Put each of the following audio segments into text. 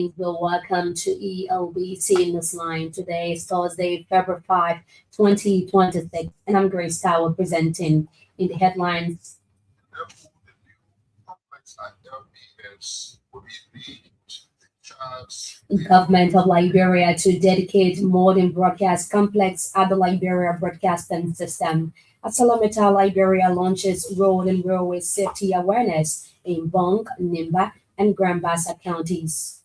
Well, welcome to Elbc Newsline. Today is Thursday, February 5, 2026, and I'm Grace Tower presenting in the headlines. The government of Liberia to dedicate modern broadcast complex at the Liberia Broadcasting System. Asalometa, Liberia launches road and railway safety awareness in Bong, Nimba, and Grambassa counties.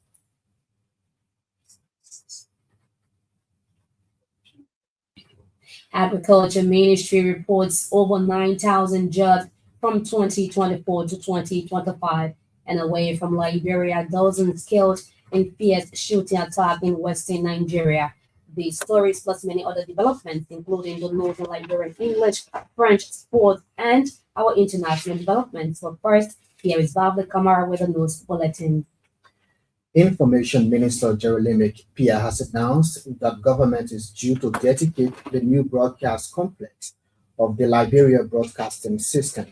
Agriculture Ministry reports over 9,000 jobs from 2024 to 2025, and away from Liberia, dozens killed in fierce shooting attack in western Nigeria. These stories plus many other developments, including the Northern Liberian English, French, sports, and our international developments. But first, here is Barbara Kamara with a news bulletin. Information Minister Jeremy Pia has announced that government is due to dedicate the new broadcast complex of the Liberia Broadcasting System.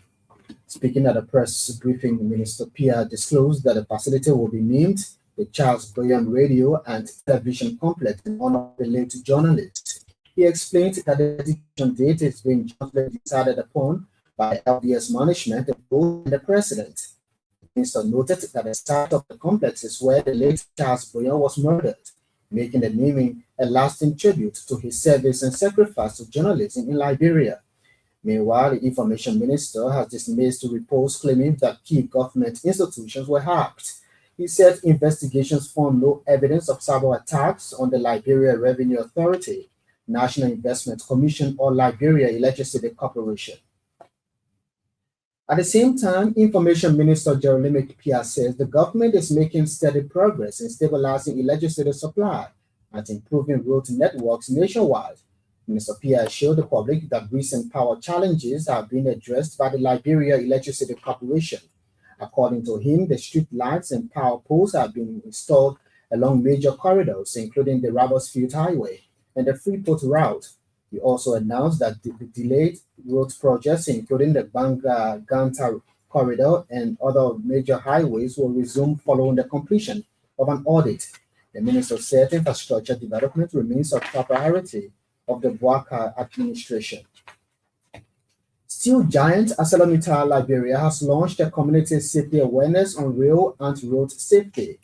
Speaking at a press briefing, Minister Pia disclosed that the facility will be named the Charles Boyan Radio and Television Complex in honor of the late journalist. He explained that the dedication date is being jointly decided upon by LDS management and the president. The minister noted that the site of the complex is where the late Charles Boyan was murdered, making the naming a lasting tribute to his service and sacrifice to journalism in Liberia. Meanwhile, the information minister has dismissed reports claiming that key government institutions were hacked. He said investigations found no evidence of cyber attacks on the Liberia Revenue Authority, National Investment Commission, or Liberia Electricity Corporation. At the same time, Information Minister Jeremy Pia says the government is making steady progress in stabilizing electricity supply and improving road networks nationwide. Minister Pia assured the public that recent power challenges have been addressed by the Liberia Electricity Corporation. According to him, the street lights and power poles have been installed along major corridors, including the Robertsfield Highway and the Freeport route. He also announced that the delayed road projects, including the Banga-Ganta corridor and other major highways, will resume following the completion of an audit. The minister said infrastructure development remains a top priority of the Bwaka administration. Steel giant ArcelorMittal Liberia has launched a community safety awareness on rail and road safety.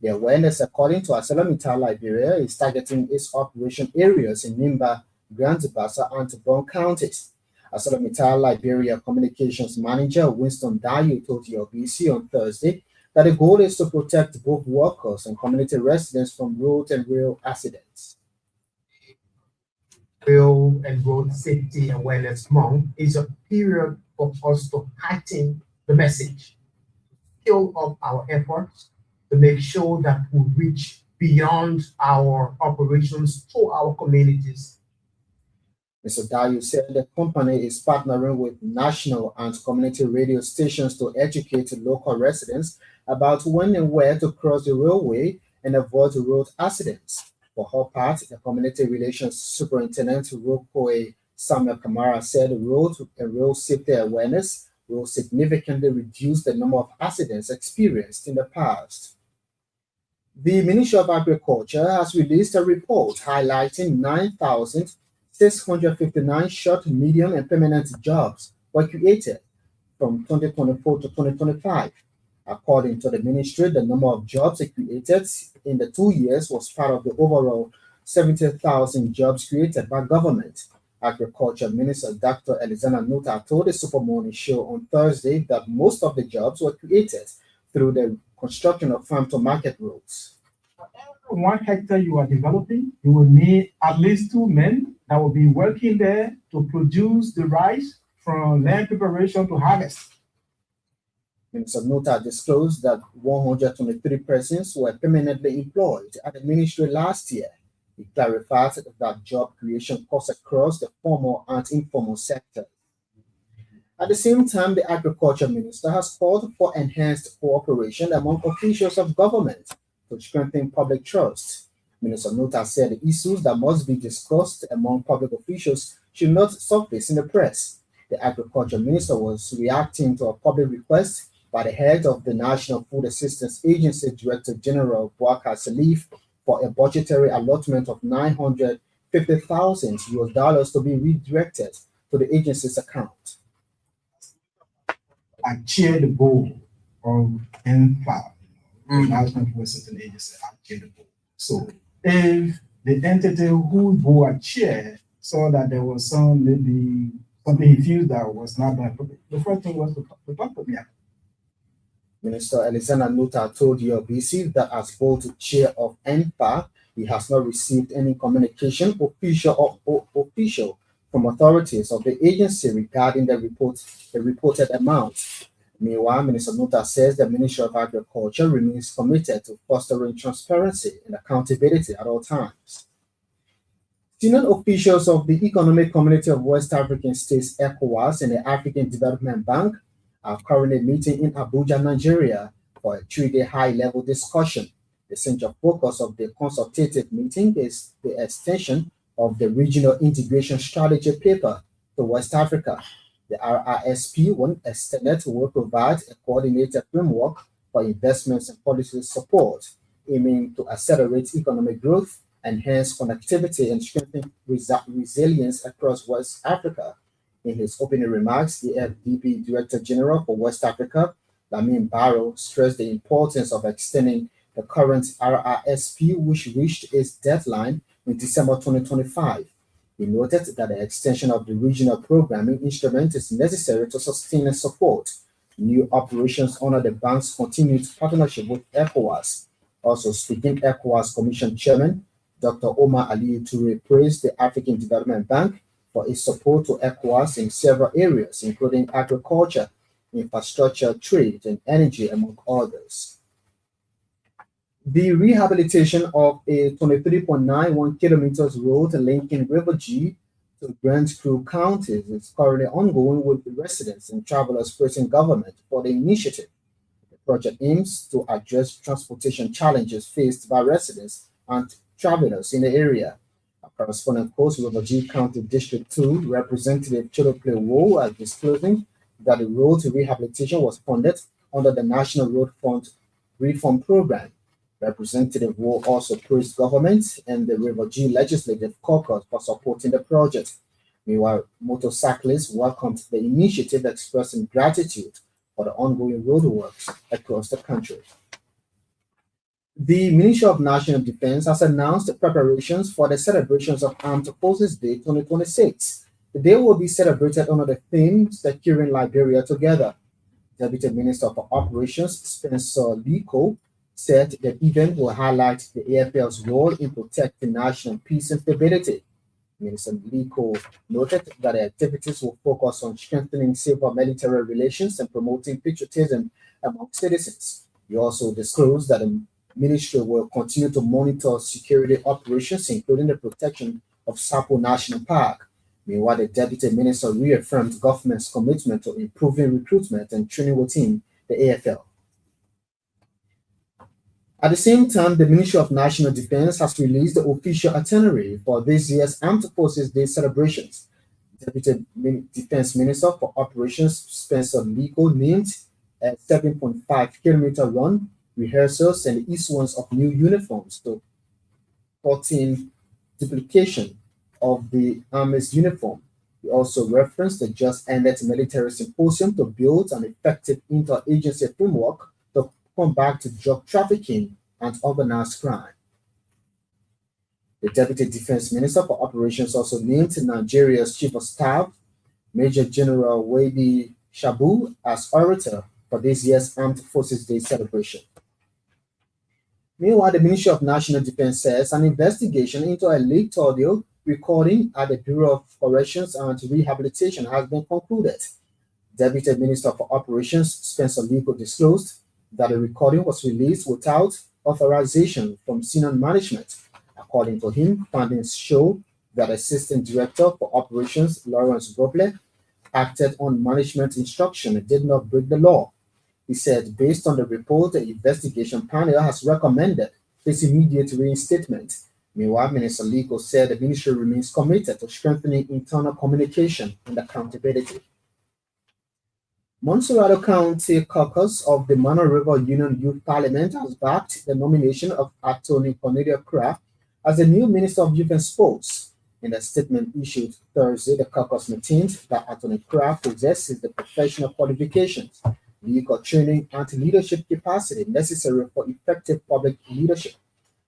The awareness, according to ArcelorMittal Liberia, is targeting its operation areas in Nimba, Grambassa, and Bong counties. ArcelorMittal Liberia Communications Manager Winston Dayu told the Elbc on Thursday that the goal is to protect both workers and community residents from road and rail accidents. Rail and Road Safety Awareness Month is a period for us to heighten the message, scale up our efforts to make sure that we reach beyond our operations to our communities. Mr. Dayu said the company is partnering with national and community radio stations to educate local residents about when and where to cross the railway and avoid road accidents. For her part, the Community Relations Superintendent Rokoe Samuel Kamara said road and rail safety awareness will significantly reduce the number of accidents experienced in the past. The Ministry of Agriculture has released a report highlighting 9,659 short, medium, and permanent jobs were created from 2024 to 2025. According to the ministry, the number of jobs created in the 2 years was part of the overall 70,000 jobs created by government. Agriculture Minister Dr. Elizana Nuta told the Super Morning Show on Thursday that most of the jobs were created through the construction of farm-to-market roads. For every 1 hectare you are developing, you will need at least 2 men that will be working there to produce the rice from land preparation to harvest. Minister Nota disclosed that 123 persons were permanently employed at the ministry last year. He clarified that job creation cuts across the formal and informal sector. At the same time, the Agriculture Minister has called for enhanced cooperation among officials of government to strengthen public trust. Minister Nota said the issues that must be discussed among public officials should not surface in the press. The Agriculture Minister was reacting to a public request by the head of the National Food Assistance Agency, Director General Boubacar Salif, for a budgetary allotment of $950,000 to be redirected to the agency's account. I chair the board of NFA, the National Food Assistance Agency. I chair the board. So if the entity whose board I chair saw that there was maybe something he feels that was not done, the first thing was to talk to me. Minister Alexander Nuta told the Elbc that as board chair of NFA, he has not received any communication, official or official, from authorities of the agency regarding the reported amount. Meanwhile, Minister Nuta says the Ministry of Agriculture remains committed to fostering transparency and accountability at all times. Senior officials of the Economic Community of West African States, ECOWAS, and the African Development Bank are currently meeting in Abuja, Nigeria, for a 3-day high-level discussion. The central focus of the consultative meeting is the extension of the Regional Integration Strategy paper to West Africa. The RRSP, when extended, will provide a coordinated framework for investments and policy support, aiming to accelerate economic growth, enhance connectivity, and strengthen resilience across West Africa. In his opening remarks, the FDB Director General for West Africa, Lamin Barrow, stressed the importance of extending the current RRSP, which reached its deadline in December 2025. He noted that the extension of the regional programming instrument is necessary to sustain and support new operations under the bank's continued partnership with ECOWAS. Also speaking, ECOWAS Commission Chairman Dr. Omar Ali Toure praised the African Development Bank for its support to ECOWAS in several areas, including agriculture, infrastructure, trade, and energy, among others. The rehabilitation of a 23.91 kilometers road linking River G to Grand Crew counties is currently ongoing, with the residents and travelers praising government for the initiative. The project aims to address transportation challenges faced by residents and travelers in the area. A correspondent post River G County District 2 Representative Chidople Wo is disclosing that the road rehabilitation was funded under the National Road Fund Reform Program. Representative Wo also praised government and the River G Legislative Caucus for supporting the project. Meanwhile, motorcyclists welcomed the initiative, expressing gratitude for the ongoing roadworks across the country. The Ministry of National Defense has announced preparations for the celebrations of Armed Forces Day 2026. The day will be celebrated under the theme Securing Liberia Together. Deputy Minister for Operations Spencer Liko said the event will highlight the AFL's role in protecting national peace and stability. Minister Liko noted that the activities will focus on strengthening civil-military relations and promoting patriotism among citizens. He also disclosed that the ministry will continue to monitor security operations, including the protection of Sapo National Park. Meanwhile, the Deputy Minister reaffirmed government's commitment to improving recruitment and training within the AFL. At the same time, the Ministry of National Defense has released the official itinerary for this year's Armed Forces Day celebrations. Deputy Defense Minister for Operations Spencer Liko named a 7.5-kilometer run, rehearsals, and the issuance of new uniforms to 14 duplication of the Army's uniform. He also referenced the just ended military symposium to build an effective interagency framework to combat drug trafficking and organized crime. The Deputy Defense Minister for Operations also named Nigeria's Chief of Staff, Major General Wadi Shabu, as orator for this year's Armed Forces Day celebration. Meanwhile, the Ministry of National Defense says an investigation into a leaked audio recording at the Bureau of Corrections and Rehabilitation has been concluded. Deputy Minister for Operations Spencer Liko disclosed that the recording was released without authorization from senior management. According to him, findings show that Assistant Director for Operations Lawrence Goble acted on management instruction and did not break the law. He said, based on the report, the investigation panel has recommended his immediate reinstatement. Meanwhile, Minister Liko said the ministry remains committed to strengthening internal communication and accountability. Montserrat County Caucus of the Mano River Union Youth Parliament has backed the nomination of Attorney Cornelia Craft as the new Minister of Youth and Sports. In a statement issued Thursday, the caucus maintained that Attorney Craft possesses the professional qualifications, legal training, and leadership capacity necessary for effective public leadership.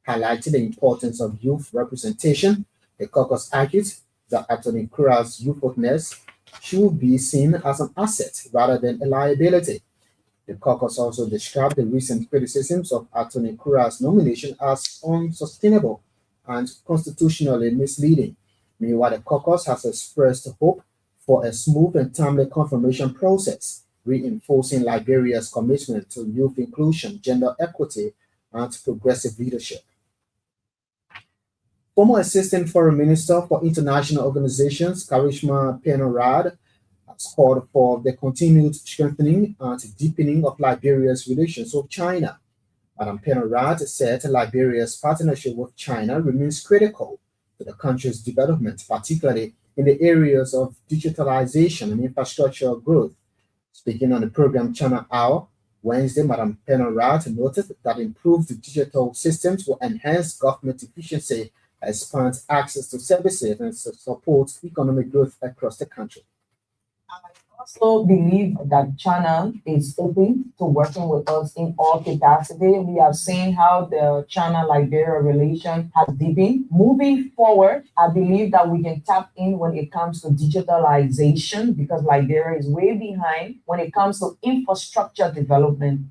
Highlighting the importance of youth representation, the caucus argued that Attorney Craft's youthfulness should be seen as an asset rather than a liability. The caucus also described the recent criticisms of Attorney Craft's nomination as unsustainable and constitutionally misleading. Meanwhile, the caucus has expressed hope for a smooth and timely confirmation process, reinforcing Liberia's commitment to youth inclusion, gender equity, and progressive leadership. Former Assistant Foreign Minister for International Organizations, Karishma Penarad, has called for the continued strengthening and deepening of Liberia's relations with China. Madam Penarad said Liberia's partnership with China remains critical to the country's development, particularly in the areas of digitalization and infrastructure growth. Speaking on the program China Hour Wednesday, Madam Penarad noted that improved digital systems will enhance government efficiency, expand access to services, and support economic growth across the country. I also believe that China is open to working with us in all capacity. We have seen how the China-Liberia relation has deepened. Moving forward, I believe that we can tap in when it comes to digitalization because Liberia is way behind when it comes to infrastructure development.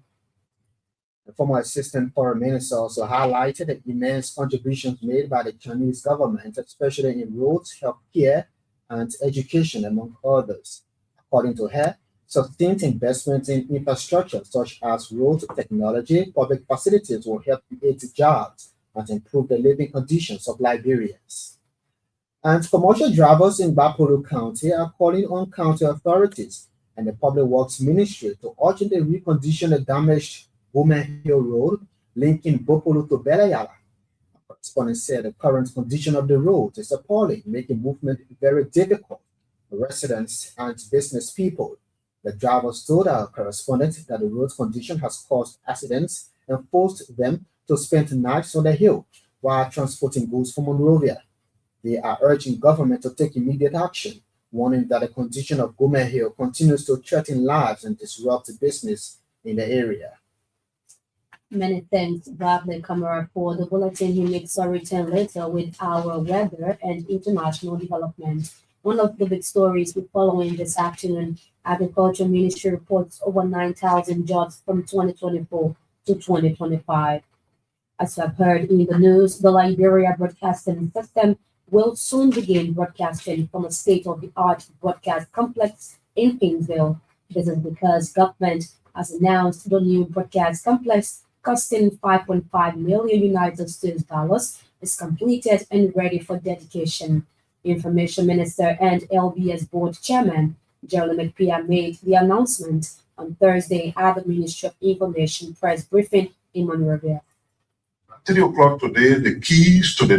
The former Assistant Foreign Minister also highlighted the immense contributions made by the Chinese government, especially in roads, healthcare, and education, among others. According to her, sustained investments in infrastructure such as road technology, public facilities will help create jobs and improve the living conditions of Liberians. And commercial drivers in Bapolo County are calling on county authorities and the Public Works Ministry to urgently recondition the damaged Women Hill Road linking Bopolo to Belayala. A correspondent said the current condition of the road is appalling, making movement very difficult for residents and business people. The drivers told our correspondent that the road condition has caused accidents and forced them to spend nights on the hill while transporting goods from Monrovia. They are urging government to take immediate action, warning that the condition of Gomer Hill continues to threaten lives and disrupt business in the area. Many thanks, Bradley Kamara, for the bulletin. He makes a return later with our weather and international development. One of the big stories we're following this afternoon, Agriculture Ministry reports over 9,000 jobs from 2024 to 2025. As you have heard in the news, the Liberia Broadcasting System will soon begin broadcasting from a state-of-the-art broadcast complex in Kingsville. This is because government has announced the new broadcast complex costing 5.5 million United States dollars is completed and ready for dedication. Information Minister and LBS Board Chairman Jeremy McPia made the announcement on Thursday at the Ministry of Information press briefing in Monrovia. 3 o'clock today, the keys to the